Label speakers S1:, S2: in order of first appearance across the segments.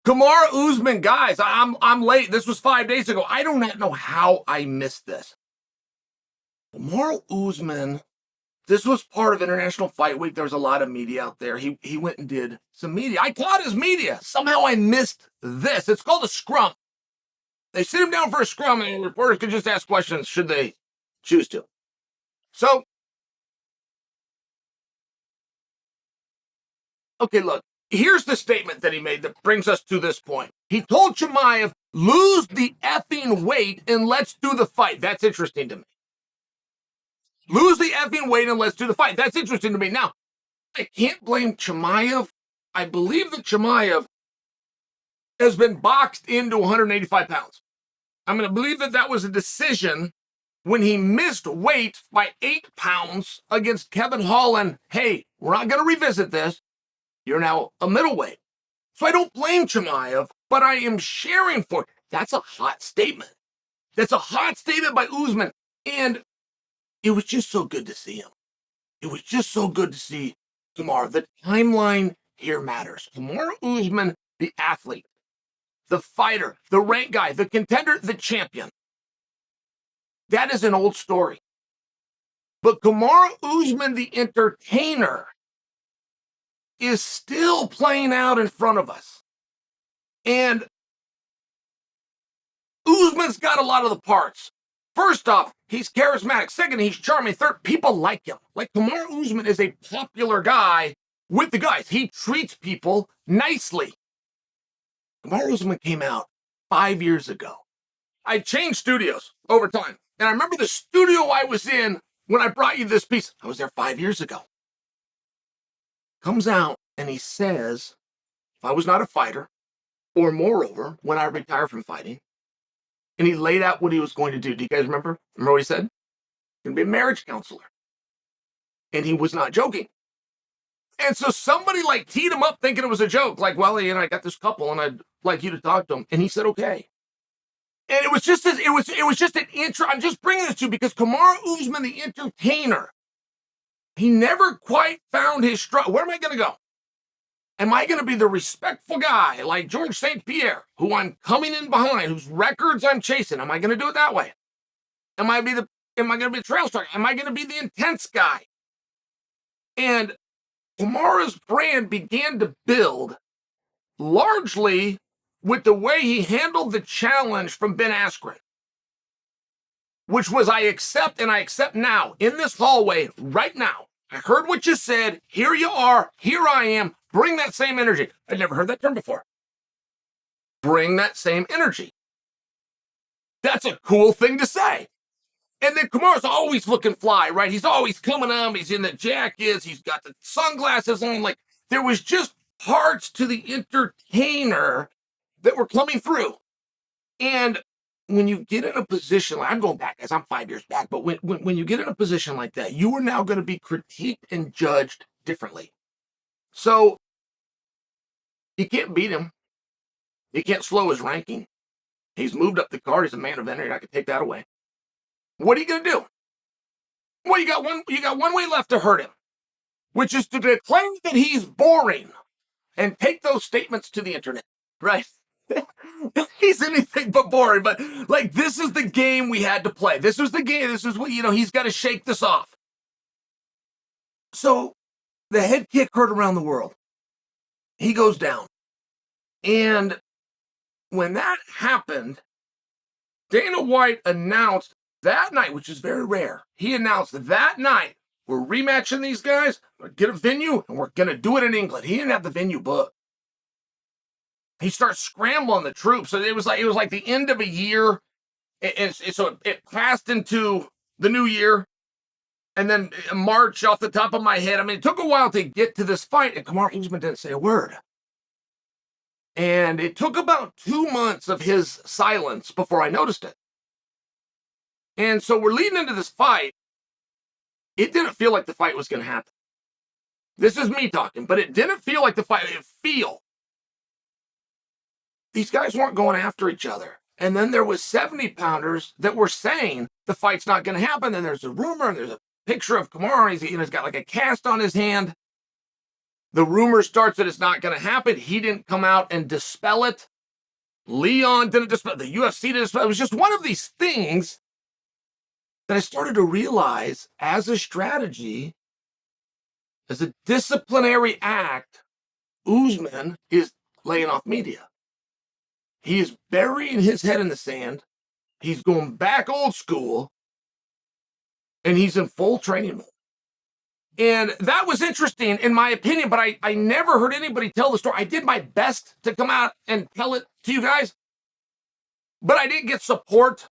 S1: Kamaru Usman, guys, I'm late. This was 5 days ago. I do not know how I missed this. Kamaru Usman, this was part of International Fight Week. There was a lot of media out there. He went and did some media. I caught his media. Somehow I missed this. It's called a scrum. They sit him down for a scrum, and reporters can just ask questions should they choose to. So, okay, look. Here's the statement that he made that brings us to this point. He told Chimaev, lose the effing weight and let's do the fight. That's interesting to me. Lose the effing weight and let's do the fight. That's interesting to me. Now, I can't blame Chimaev. I believe that Chimaev has been boxed into 185 pounds. I'm going to believe that that was a decision when he missed weight by 8 pounds against Kevin Holland. Hey, we're not going to revisit this. You're now a middleweight. So I don't blame Chimaev, but I am sharing for it. That's a hot statement. That's a hot statement by Usman. And it was just so good to see him. It was just so good to see Kamaru. The timeline here matters. Kamaru Usman, the athlete, the fighter, the rank guy, the contender, the champion. That is an old story. But Kamaru Usman, the entertainer, is still playing out in front of us. And Usman's got a lot of the parts. First off, he's charismatic. Second, he's charming. Third, people like him. Like, Kamaru Usman is a popular guy with the guys. He treats people nicely. Kamaru Usman came out 5 years ago. I changed studios over time. And I remember the studio I was in when I brought you this piece. I was there 5 years ago. Comes out and he says, if I was not a fighter, or moreover, when I retire from fighting, and he laid out what he was going to do. Do you guys remember? Remember what he said? He's going to be a marriage counselor. And he was not joking. And so somebody like teed him up thinking it was a joke. Like, well, you know, I got this couple and I'd like you to talk to them. And he said, okay. And it was just an intro. I'm just bringing this to you because Kamaru Usman, the entertainer, he never quite found his stride. Where am I going to go? Am I going to be the respectful guy like George St. Pierre, who I'm coming in behind, whose records I'm chasing? Am I going to do it that way? Am I going to be the trail striker? Am I going to be the intense guy? And Kamaru's brand began to build largely with the way he handled the challenge from Ben Askren, which was I accept now in this hallway right now. I heard what you said. Here you are. Here I am. Bring that same energy. I'd never heard that term before. Bring that same energy. That's a cool thing to say. And then Kamaru's always looking fly, right? He's always coming up. He's in the jackets. He's got the sunglasses on. Like, there was just parts to the entertainer that were coming through. And when you get in a position, like I'm going back, guys, I'm 5 years back, but when you get in a position like that, you are now going to be critiqued and judged differently. So you can't beat him. You can't slow his ranking. He's moved up the card. He's a man of energy. I could take that away. What are you going to do? Well, you got one way left to hurt him, which is to declare that he's boring and take those statements to the internet, right? He's anything but boring, but like, this is the game we had to play. This was the game. This is what, he's got to shake this off. So the head kick heard around the world. He goes down. And when that happened, Dana White announced that night, which is very rare. He announced that night, we're rematching these guys, we're going to get a venue, and we're going to do it in England. He didn't have the venue booked. He starts scrambling the troops. So it was like the end of a year. So it passed into the new year. And then March off the top of my head. I mean, it took a while to get to this fight. And Kamaru Usman didn't say a word. And it took about 2 months of his silence before I noticed it. And so we're leading into this fight. It didn't feel like the fight was going to happen. This is me talking, but it didn't feel like the fight. These guys weren't going after each other. And then there was 70-pounders that were saying the fight's not going to happen. Then there's a rumor, and there's a picture of Kamaru. He's got like a cast on his hand. The rumor starts that it's not going to happen. He didn't come out and dispel it. Leon didn't dispel it. The UFC didn't dispel it. It was just one of these things that I started to realize as a strategy, as a disciplinary act, Usman is laying off media. He is burying his head in the sand. He's going back old school. And he's in full training mode. And that was interesting, in my opinion, but I never heard anybody tell the story. I did my best to come out and tell it to you guys, but I didn't get support.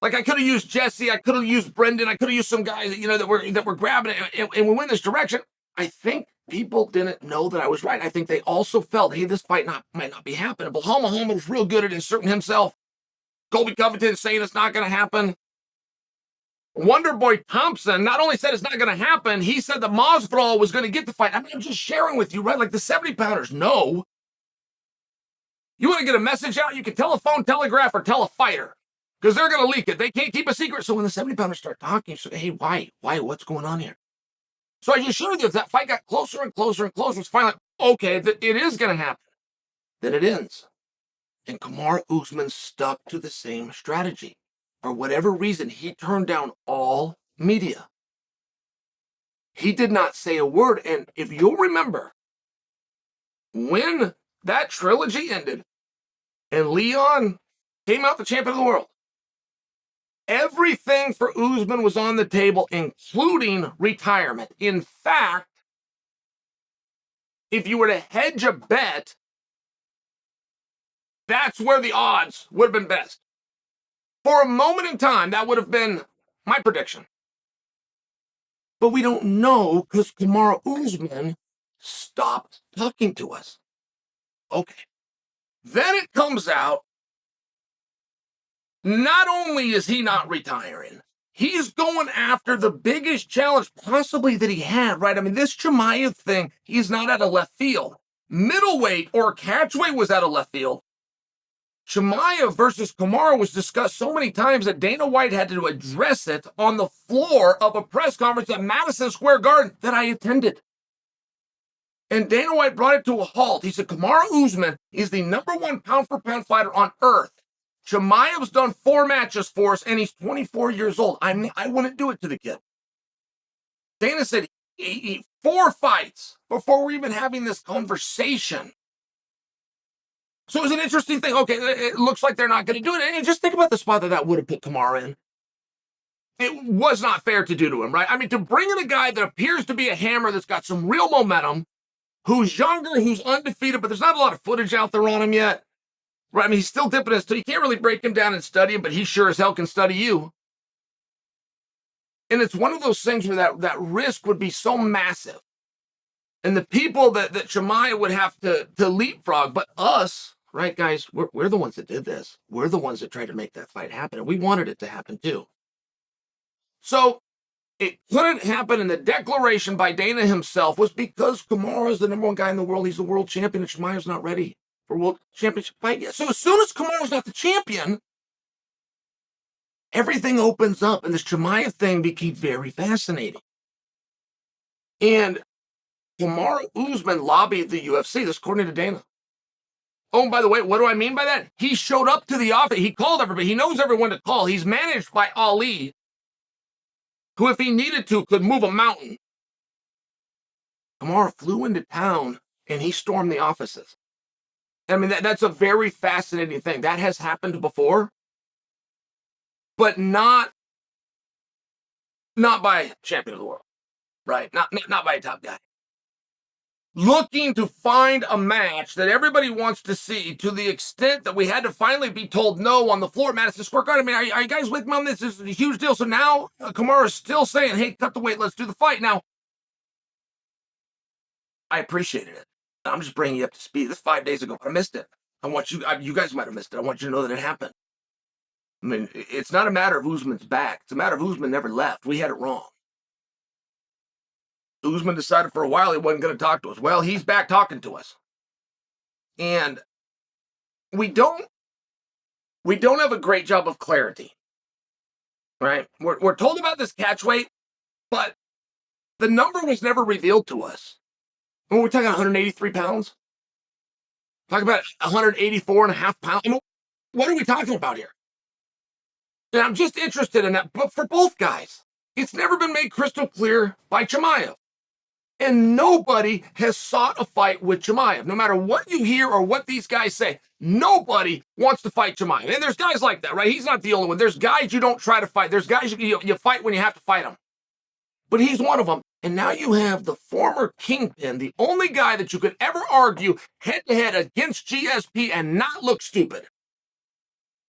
S1: Like, I could have used Jesse, I could have used Brendan, I could have used some guys, that were grabbing it, and we went this direction. I think people didn't know that I was right. I think they also felt, hey, this fight might not be happening. But Muhammad was real good at inserting himself. Colby Covington saying it's not going to happen. Wonderboy Thompson not only said it's not going to happen, he said that Masvidal was going to get the fight. I mean, I'm just sharing with you, right? Like, the 70-pounders know. You want to get a message out, you can telephone, telegraph, or tell a fighter, because they're going to leak it. They can't keep a secret. So when the 70-pounders start talking, you say, hey, why? What's going on here? So I just showed you, if that fight got closer and closer and closer, it's finally, okay, that it is going to happen. Then it ends. And Kamaru Usman stuck to the same strategy. For whatever reason, he turned down all media. He did not say a word. And if you'll remember, when that trilogy ended and Leon came out the champion of the world, everything for Usman was on the table, including retirement. In fact, if you were to hedge a bet, that's where the odds would have been best. For a moment in time, that would have been my prediction. But we don't know, because Kamaru Usman stopped talking to us. Okay. Then it comes out, not only is he not retiring, he's going after the biggest challenge possibly that he had, right? I mean, this Chimaev thing, he's not out of left field. Middleweight or catchweight was out of left field. Chimaev versus Kamaru was discussed so many times that Dana White had to address it on the floor of a press conference at Madison Square Garden that I attended. And Dana White brought it to a halt. He said, Kamaru Usman is the #1 pound-for-pound fighter on earth. Chimaev's done 4 matches for us, and he's 24 years old. I wouldn't do it to the kid. Dana said, 4 fights before we're even having this conversation. So it was an interesting thing. Okay, it looks like they're not going to do it. And just think about the spot that would have put Kamaru in. It was not fair to do to him, right? I mean, to bring in a guy that appears to be a hammer that's got some real momentum, who's younger, who's undefeated, but there's not a lot of footage out there on him yet. Right? I mean, he's still dipping his toe. You can't really break him down and study him, but he sure as hell can study you. And it's one of those things where that risk would be so massive. And the people that Chimaev would have to leapfrog, but us, right, guys, we're the ones that did this. We're the ones that tried to make that fight happen, and we wanted it to happen too. So it couldn't happen, and the declaration by Dana himself was because Kamaru is the #1 guy in the world. He's the world champion, and Chimaev's not ready for world championship fight yet. So as soon as Kamaru's not the champion, everything opens up, and this Chimaev thing became very fascinating. And Kamaru Usman lobbied the UFC, this according to Dana. Oh, and by the way, what do I mean by that? He showed up to the office. He called everybody. He knows everyone to call. He's managed by Ali, who, if he needed to, could move a mountain. Kamaru flew into town, and he stormed the offices. I mean, that's a very fascinating thing. That has happened before, but not by champion of the world, right? Not by a top guy. Looking to find a match that everybody wants to see, to the extent that we had to finally be told no on the floor at Madison Square Garden. I mean, are you guys with me on this? This is a huge deal. So now Kamaru is still saying, hey, cut the weight, let's do the fight. Now, I appreciated it. I'm just bringing you up to speed. This 5 days ago, but I missed it. I want you guys might have missed it. I want you to know that it happened. I mean, it's not a matter of Usman's back. It's a matter of Usman never left. We had it wrong. Usman decided for a while he wasn't going to talk to us. Well, he's back talking to us. And we don't have a great job of clarity, right? We're told about this catch weight, but the number was never revealed to us. I mean, we're talking 183 pounds. Talk about 184 and a half pounds. I mean, what are we talking about here? And I'm just interested in that. But for both guys, it's never been made crystal clear by Chimaev. And nobody has sought a fight with Chimaev. No matter what you hear or what these guys say, nobody wants to fight Chimaev. And there's guys like that, right? He's not the only one. There's guys you don't try to fight. There's guys you fight when you have to fight them. But he's one of them. And now you have the former kingpin, the only guy that you could ever argue head-to-head against GSP and not look stupid.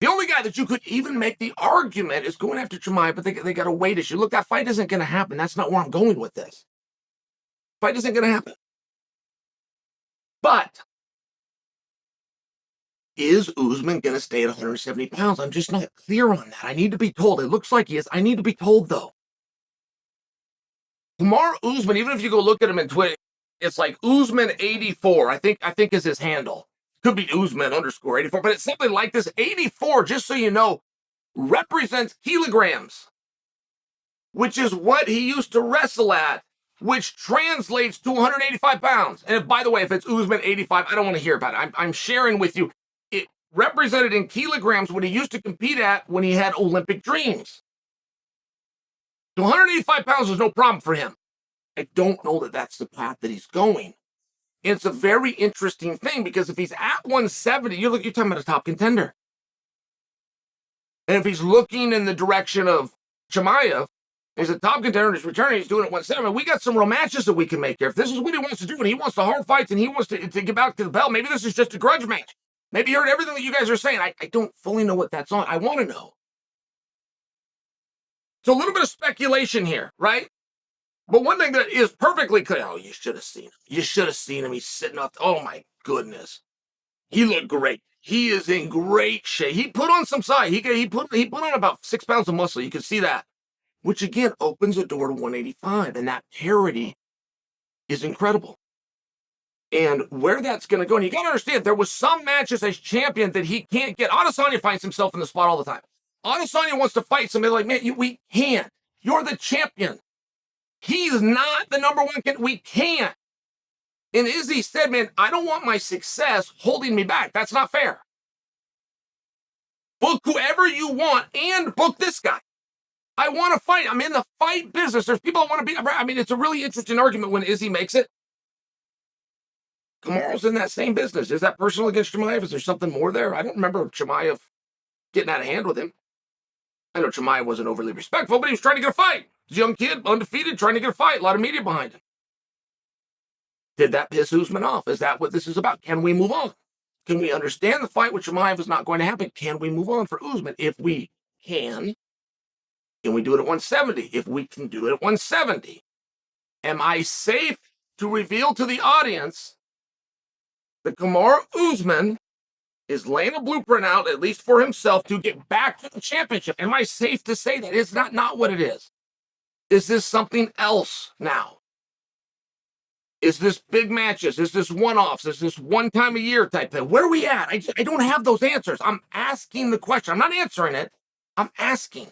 S1: The only guy that you could even make the argument is going after Chimaev, but they got a weight issue. Look, that fight isn't going to happen. That's not where I'm going with this. Fight isn't going to happen. But is Usman going to stay at 170 pounds? I'm just not clear on that. I need to be told. It looks like he is. I need to be told, though. Kamaru Usman, even if you go look at him in Twitter, it's like Usman84, I think is his handle. Could be Usman _84, but it's something like this. 84, just so you know, represents kilograms, which is what he used to wrestle at, which translates to 185 pounds. And by the way, if it's Usman 85, I don't want to hear about it. I'm sharing with you. It represented in kilograms what he used to compete at when he had Olympic dreams. So 185 pounds is no problem for him. I don't know that that's the path that he's going. It's a very interesting thing because if he's at 170, you're talking about a top contender. And if he's looking in the direction of Chimaev, he's a top contender and he's returning, he's doing it at 170. We got some real matches that we can make here. If this is what he wants to do and he wants the hard fights and he wants to get back to the belt, maybe this is just a grudge match. Maybe you heard everything that you guys are saying. I don't fully know what that's on. I want to know. So a little bit of speculation here, right? But one thing that is perfectly clear, oh, you should have seen him. You should have seen him. He's sitting up. Oh, my goodness. He looked great. He is in great shape. He put on some size. He put on about 6 pounds of muscle. You can see that, which, again, opens the door to 185. And that parity is incredible. And where that's going to go, and you got to understand, there was some matches as champion that he can't get. Adesanya finds himself in the spot all the time. Adesanya wants to fight somebody like, man, we can't. You're the champion. He's not the number one. We can't. And Izzy said, man, I don't want my success holding me back. That's not fair. Book whoever you want and book this guy. I want to fight. I'm in the fight business. There's people I want to be. I mean, it's a really interesting argument when Izzy makes it. Kamaru's in that same business. Is that personal against Chimaev? Is there something more there? I don't remember Chimaev getting out of hand with him. I know Chimaev wasn't overly respectful, but he was trying to get a fight. He's a young kid, undefeated, trying to get a fight. A lot of media behind him. Did that piss Usman off? Is that what this is about? Can we move on? Can we understand the fight with Chimaev is not going to happen? Can we move on for Usman? If we can we do it at 170? If we can do it at 170, am I safe to reveal to the audience that Kamaru Usman is laying a blueprint out, at least for himself, to get back to the championship? Am I safe to say that? It's not what it is. Is this something else now? Is this big matches? Is this one-offs? Is this one time a year type thing? Where are we at? I don't have those answers. I'm asking the question. I'm not answering it. I'm asking.